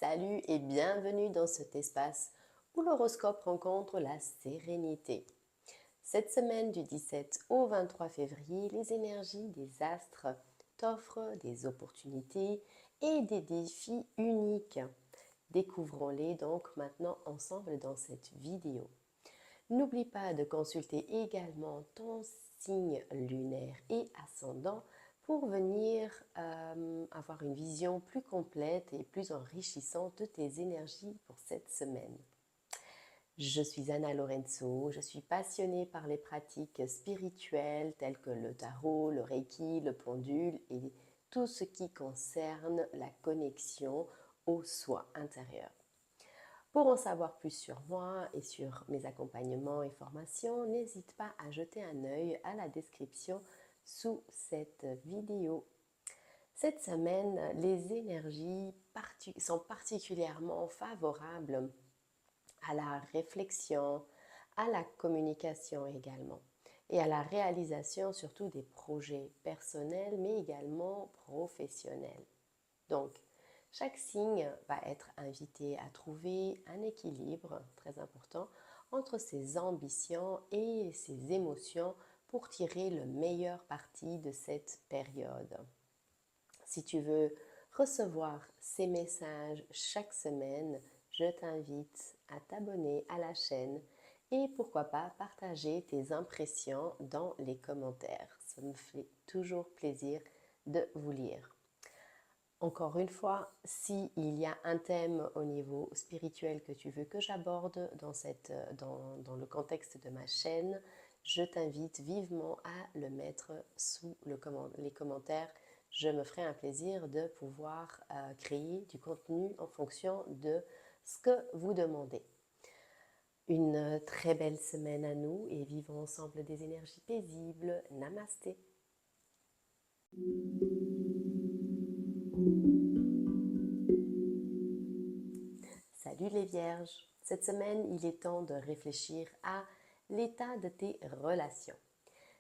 Salut et bienvenue dans cet espace où l'horoscope rencontre la sérénité. Cette semaine du 17 au 23 février, les énergies des astres t'offrent des opportunités et des défis uniques. Découvrons-les donc maintenant ensemble dans cette vidéo. N'oublie pas de consulter également ton signe lunaire et ascendant pour venir avoir une vision plus complète et plus enrichissante de tes énergies pour cette semaine. Je suis Anna Lorenzo, je suis passionnée par les pratiques spirituelles telles que le tarot, le reiki, le pendule et tout ce qui concerne la connexion au soi intérieur. Pour en savoir plus sur moi et sur mes accompagnements et formations, n'hésite pas à jeter un œil à la description sous cette vidéo. Cette semaine, les énergies sont particulièrement favorables à la réflexion, à la communication également, et à la réalisation surtout des projets personnels mais également professionnels. Donc, chaque signe va être invité à trouver un équilibre très important entre ses ambitions et ses émotions pour tirer le meilleur parti de cette période. Si tu veux recevoir ces messages chaque semaine, je t'invite à t'abonner à la chaîne et pourquoi pas partager tes impressions dans les commentaires. Ça me fait toujours plaisir de vous lire. Encore une fois, s'il y a un thème au niveau spirituel que tu veux que j'aborde dans le contexte de ma chaîne, je t'invite vivement à le mettre sous les commentaires. Je me ferai un plaisir de pouvoir créer du contenu en fonction de ce que vous demandez. Une très belle semaine à nous et vivons ensemble des énergies paisibles. Namasté. Salut les vierges! Cette semaine, il est temps de réfléchir à l'état de tes relations.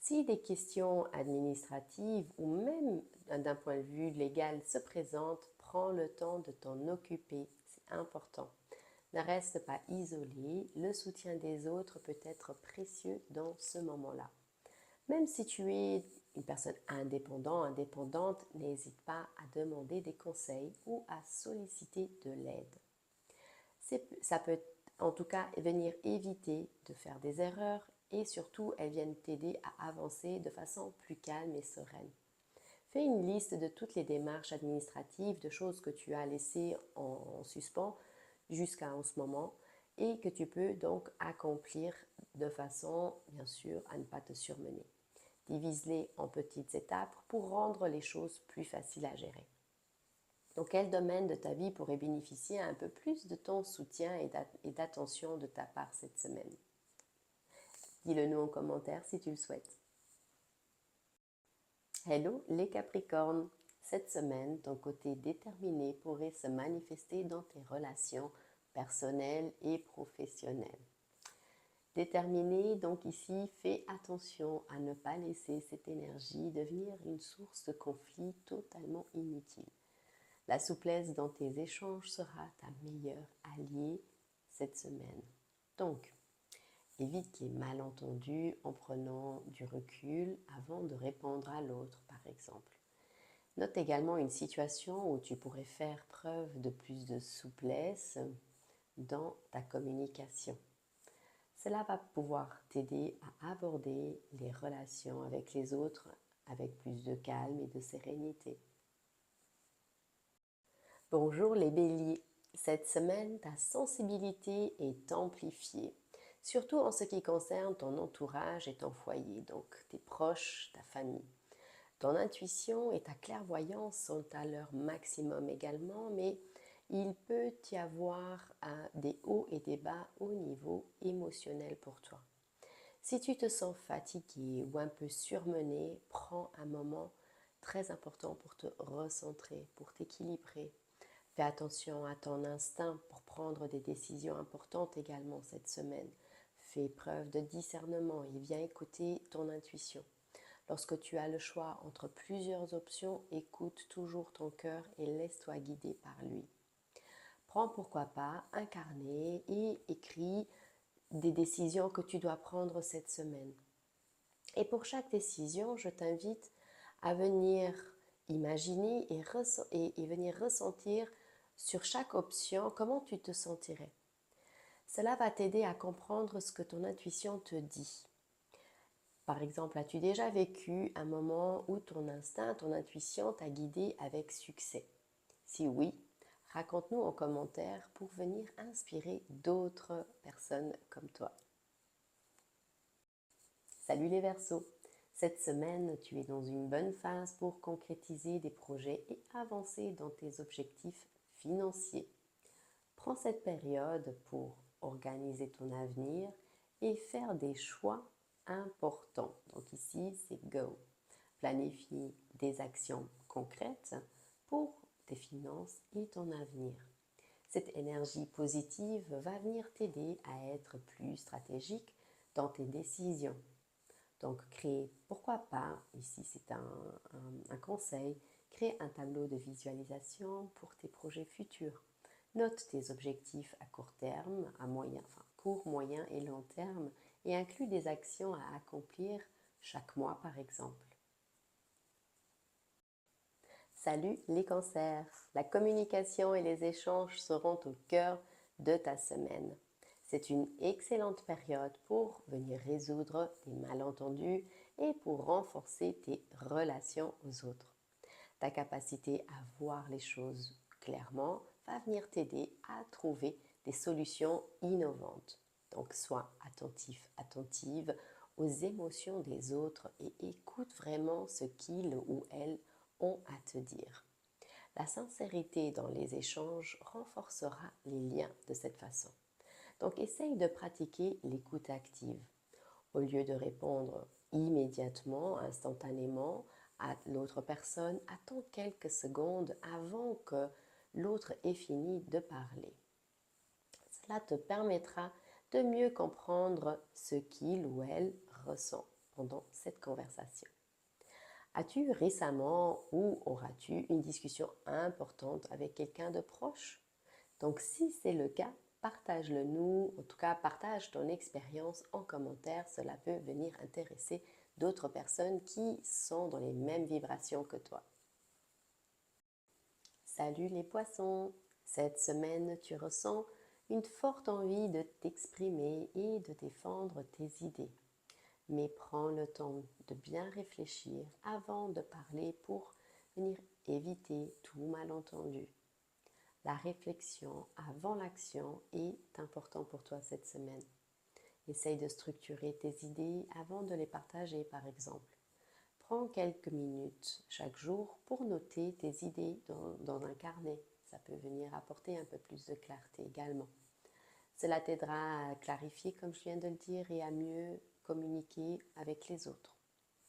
Si des questions administratives ou même d'un point de vue légal se présentent, prends le temps de t'en occuper, c'est important. Ne reste pas isolé, le soutien des autres peut être précieux dans ce moment-là. Même si tu es une personne indépendante, n'hésite pas à demander des conseils ou à solliciter de l'aide. Ça peut en tout cas venir éviter de faire des erreurs et surtout elles viennent t'aider à avancer de façon plus calme et sereine. Fais une liste de toutes les démarches administratives, de choses que tu as laissées en suspens jusqu'à ce moment et que tu peux donc accomplir de façon bien sûr à ne pas te surmener. Divise-les en petites étapes pour rendre les choses plus faciles à gérer. Dans quel domaine de ta vie pourrait bénéficier un peu plus de ton soutien et d'attention de ta part cette semaine? Dis-le nous en commentaire si tu le souhaites. Hello les Capricornes! Cette semaine, ton côté déterminé pourrait se manifester dans tes relations personnelles et professionnelles. Déterminé, donc ici, fais attention à ne pas laisser cette énergie devenir une source de conflit totalement inutile. La souplesse dans tes échanges sera ta meilleure alliée cette semaine. Donc, évite les malentendus en prenant du recul avant de répondre à l'autre, par exemple. Note également une situation où tu pourrais faire preuve de plus de souplesse dans ta communication. Cela va pouvoir t'aider à aborder les relations avec les autres avec plus de calme et de sérénité. Bonjour les béliers, cette semaine ta sensibilité est amplifiée, surtout en ce qui concerne ton entourage et ton foyer, donc tes proches, ta famille. Ton intuition et ta clairvoyance sont à leur maximum également, mais il peut y avoir des hauts et des bas au niveau émotionnel pour toi. Si tu te sens fatigué ou un peu surmené, prends un moment très important pour te recentrer, pour t'équilibrer. Fais attention à ton instinct pour prendre des décisions importantes également cette semaine. Fais preuve de discernement et viens écouter ton intuition. Lorsque tu as le choix entre plusieurs options, écoute toujours ton cœur et laisse-toi guider par lui. Prends pourquoi pas un carnet et écris des décisions que tu dois prendre cette semaine. Et pour chaque décision, je t'invite à venir imaginer et venir ressentir sur chaque option comment tu te sentirais. Cela va t'aider à comprendre ce que ton intuition te dit. Par exemple, as-tu déjà vécu un moment où ton instinct, ton intuition t'a guidé avec succès? Si oui, raconte-nous en commentaire pour venir inspirer d'autres personnes comme toi. Salut les Verseaux! Cette semaine, tu es dans une bonne phase pour concrétiser des projets et avancer dans tes objectifs financiers. Prends cette période pour organiser ton avenir et faire des choix importants. Donc ici, c'est go. Planifie des actions concrètes pour tes finances et ton avenir. Cette énergie positive va venir t'aider à être plus stratégique dans tes décisions. Donc, pourquoi pas, ici c'est un conseil, crée un tableau de visualisation pour tes projets futurs. Note tes objectifs à court terme, court, moyen et long terme et inclus des actions à accomplir chaque mois par exemple. Salut les cancers! La communication et les échanges seront au cœur de ta semaine. C'est une excellente période pour venir résoudre des malentendus et pour renforcer tes relations aux autres. Ta capacité à voir les choses clairement va venir t'aider à trouver des solutions innovantes. Donc sois attentif, attentive aux émotions des autres et écoute vraiment ce qu'ils ou elles ont à te dire. La sincérité dans les échanges renforcera les liens de cette façon. Donc essaye de pratiquer l'écoute active. Au lieu de répondre immédiatement, instantanément à l'autre personne, attends quelques secondes avant que l'autre ait fini de parler. Cela te permettra de mieux comprendre ce qu'il ou elle ressent pendant cette conversation. As-tu récemment ou auras-tu une discussion importante avec quelqu'un de proche? Donc si c'est le cas, partage-le nous, en tout cas partage ton expérience en commentaire, cela peut venir intéresser d'autres personnes qui sont dans les mêmes vibrations que toi. Salut les poissons! Cette semaine, tu ressens une forte envie de t'exprimer et de défendre tes idées. Mais prends le temps de bien réfléchir avant de parler pour venir éviter tout malentendu. La réflexion avant l'action est important pour toi cette semaine. Essaye de structurer tes idées avant de les partager par exemple. Prends quelques minutes chaque jour pour noter tes idées dans un carnet. Ça peut venir apporter un peu plus de clarté également. Cela t'aidera à clarifier, comme je viens de le dire, et à mieux communiquer avec les autres.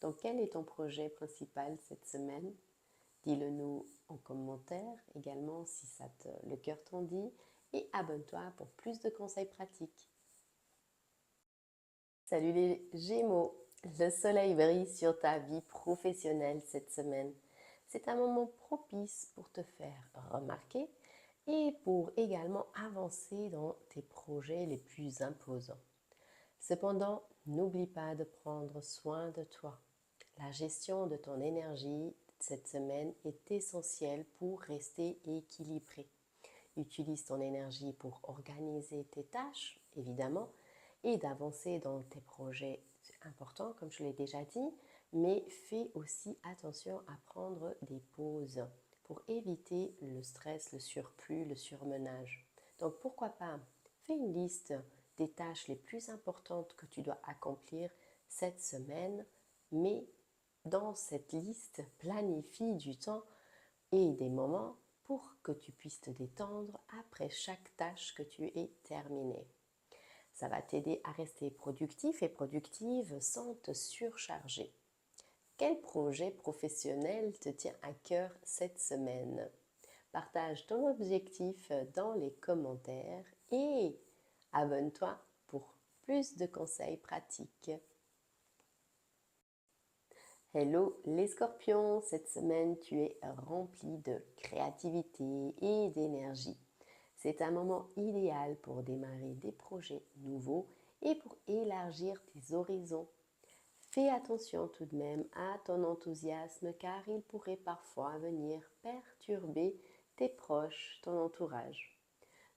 Donc, quel est ton projet principal cette semaine? Dis-le nous en commentaire également si le cœur t'en dit et abonne-toi pour plus de conseils pratiques. Salut les Gémeaux! Le soleil brille sur ta vie professionnelle cette semaine. C'est un moment propice pour te faire remarquer et pour également avancer dans tes projets les plus imposants. Cependant, n'oublie pas de prendre soin de toi. La gestion de ton énergie cette semaine est essentielle pour rester équilibré. Utilise ton énergie pour organiser tes tâches, évidemment, et d'avancer dans tes projets importants, comme je l'ai déjà dit, mais fais aussi attention à prendre des pauses pour éviter le stress, le surplus, le surmenage. Donc pourquoi pas, fais une liste des tâches les plus importantes que tu dois accomplir cette semaine, mais dans cette liste, planifie du temps et des moments pour que tu puisses te détendre après chaque tâche que tu aies terminée. Ça va t'aider à rester productif et productive sans te surcharger. Quel projet professionnel te tient à cœur cette semaine? Partage ton objectif dans les commentaires et abonne-toi pour plus de conseils pratiques. Hello les scorpions, cette semaine tu es rempli de créativité et d'énergie. C'est un moment idéal pour démarrer des projets nouveaux et pour élargir tes horizons. Fais attention tout de même à ton enthousiasme car il pourrait parfois venir perturber tes proches, ton entourage.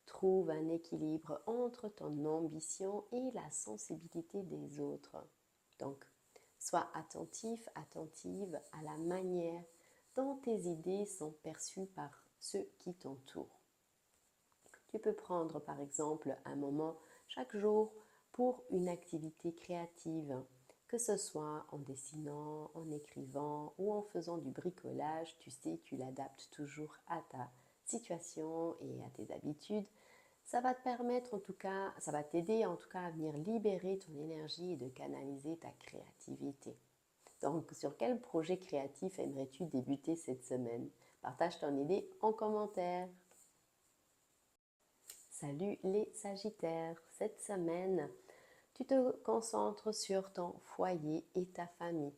Trouve un équilibre entre ton ambition et la sensibilité des autres. Donc, sois attentif, attentive à la manière dont tes idées sont perçues par ceux qui t'entourent. Tu peux prendre par exemple un moment chaque jour pour une activité créative, que ce soit en dessinant, en écrivant ou en faisant du bricolage. Tu sais, tu l'adaptes toujours à ta situation et à tes habitudes. Ça va te permettre en tout cas, ça va t'aider en tout cas à venir libérer ton énergie et de canaliser ta créativité. Donc, sur quel projet créatif aimerais-tu débuter cette semaine? Partage ton idée en commentaire. Salut les Sagittaires, cette semaine, tu te concentres sur ton foyer et ta famille.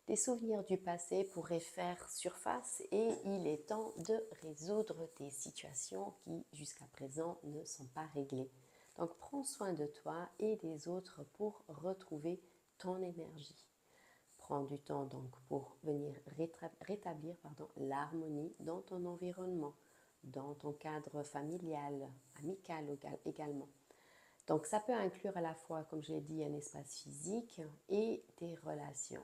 Des souvenirs du passé pourraient faire surface et il est temps de résoudre des situations qui jusqu'à présent ne sont pas réglées. Donc prends soin de toi et des autres pour retrouver ton énergie. Prends du temps donc pour venir rétablir l'harmonie dans ton environnement, dans ton cadre familial, amical également. Donc ça peut inclure à la fois, comme je l'ai dit, un espace physique et des relations.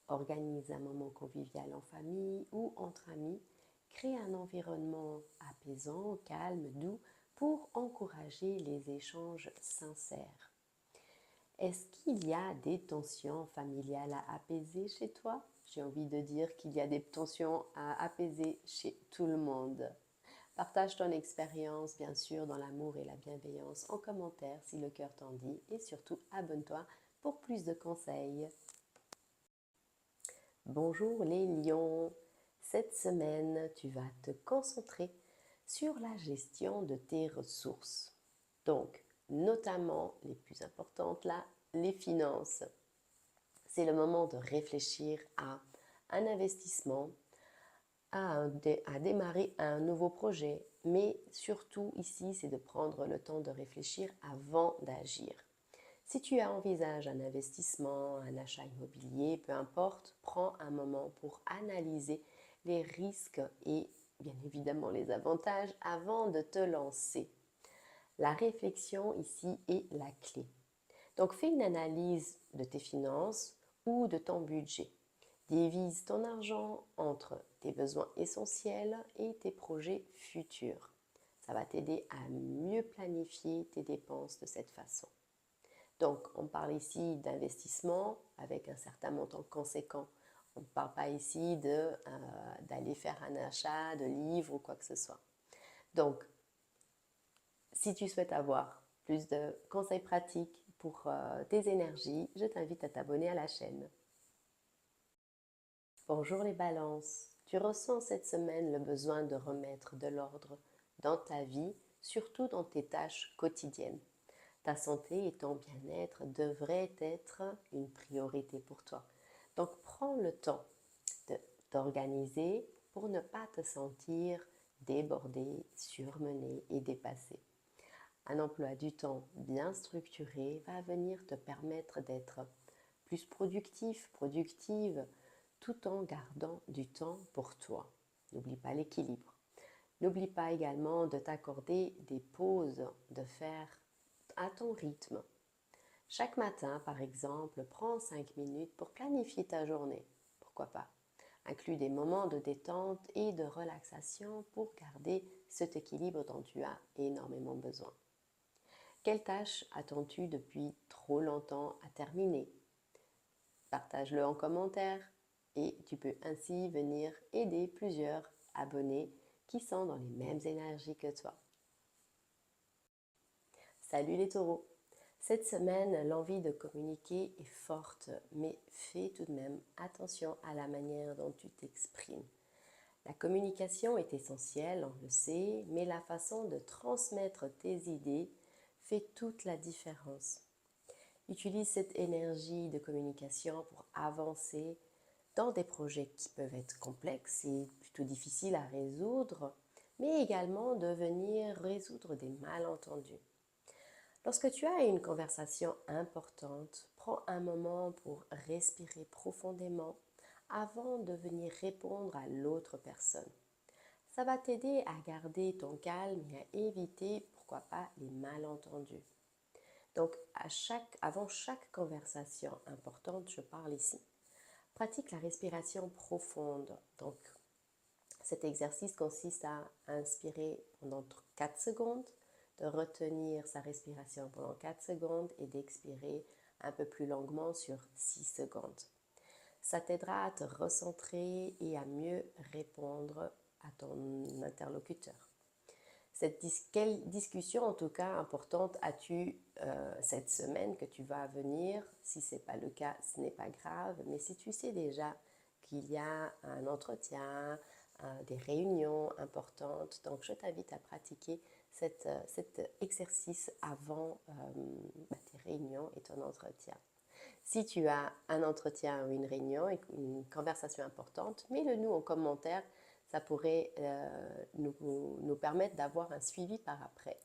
Organise un moment convivial en famille ou entre amis. Crée un environnement apaisant, calme, doux pour encourager les échanges sincères. Est-ce qu'il y a des tensions familiales à apaiser chez toi? J'ai envie de dire qu'il y a des tensions à apaiser chez tout le monde. Partage ton expérience, bien sûr, dans l'amour et la bienveillance en commentaire si le cœur t'en dit. Et surtout, abonne-toi pour plus de conseils. Bonjour les lions. Cette semaine, tu vas te concentrer sur la gestion de tes ressources. Donc, notamment les plus importantes là, les finances. C'est le moment de réfléchir à un investissement, à démarrer un nouveau projet, mais surtout ici, c'est de prendre le temps de réfléchir avant d'agir. Si tu envisages un investissement, un achat immobilier, peu importe, prends un moment pour analyser les risques et bien évidemment les avantages avant de te lancer. La réflexion ici est la clé. Donc fais une analyse de tes finances ou de ton budget. Divise ton argent entre tes besoins essentiels et tes projets futurs. Ça va t'aider à mieux planifier tes dépenses de cette façon. Donc, on parle ici d'investissement avec un certain montant conséquent. On ne parle pas ici d'aller faire un achat de livres ou quoi que ce soit. Donc, si tu souhaites avoir plus de conseils pratiques pour tes énergies, je t'invite à t'abonner à la chaîne. Bonjour les balances. Tu ressens cette semaine le besoin de remettre de l'ordre dans ta vie, surtout dans tes tâches quotidiennes. Ta santé et ton bien-être devraient être une priorité pour toi. Donc prends le temps de t'organiser pour ne pas te sentir débordé, surmené et dépassé. Un emploi du temps bien structuré va venir te permettre d'être plus productif, productive, tout en gardant du temps pour toi. N'oublie pas l'équilibre. N'oublie pas également de t'accorder des pauses, de faire à ton rythme. Chaque matin, par exemple, prends 5 minutes pour planifier ta journée. Pourquoi pas? Inclus des moments de détente et de relaxation pour garder cet équilibre dont tu as énormément besoin. Quelle tâche attends-tu depuis trop longtemps à terminer? Partage-le en commentaire et tu peux ainsi venir aider plusieurs abonnés qui sont dans les mêmes énergies que toi. Salut les taureaux! Cette semaine, l'envie de communiquer est forte, mais fais tout de même attention à la manière dont tu t'exprimes. La communication est essentielle, on le sait, mais la façon de transmettre tes idées fait toute la différence. Utilise cette énergie de communication pour avancer dans des projets qui peuvent être complexes et plutôt difficiles à résoudre. mais également de venir résoudre des malentendus. Lorsque tu as une conversation importante, prends un moment pour respirer profondément avant de venir répondre à l'autre personne. Ça va t'aider à garder ton calme et à éviter, pourquoi pas, les malentendus. Donc, avant chaque conversation importante, je parle ici, pratique la respiration profonde. Donc, cet exercice consiste à inspirer pendant 4 secondes, de retenir sa respiration pendant 4 secondes et d'expirer un peu plus longuement sur 6 secondes. Ça t'aidera à te recentrer et à mieux répondre à ton interlocuteur. Quelle discussion en tout cas importante as-tu cette semaine que tu vas venir? Si ce n'est pas le cas, ce n'est pas grave, mais si tu sais déjà qu'il y a un entretien, des réunions importantes, donc je t'invite à pratiquer cet exercice avant tes réunions et ton entretien. Si tu as un entretien ou une réunion, une conversation importante, mets-le nous en commentaire. Ça pourrait nous permettre d'avoir un suivi par après.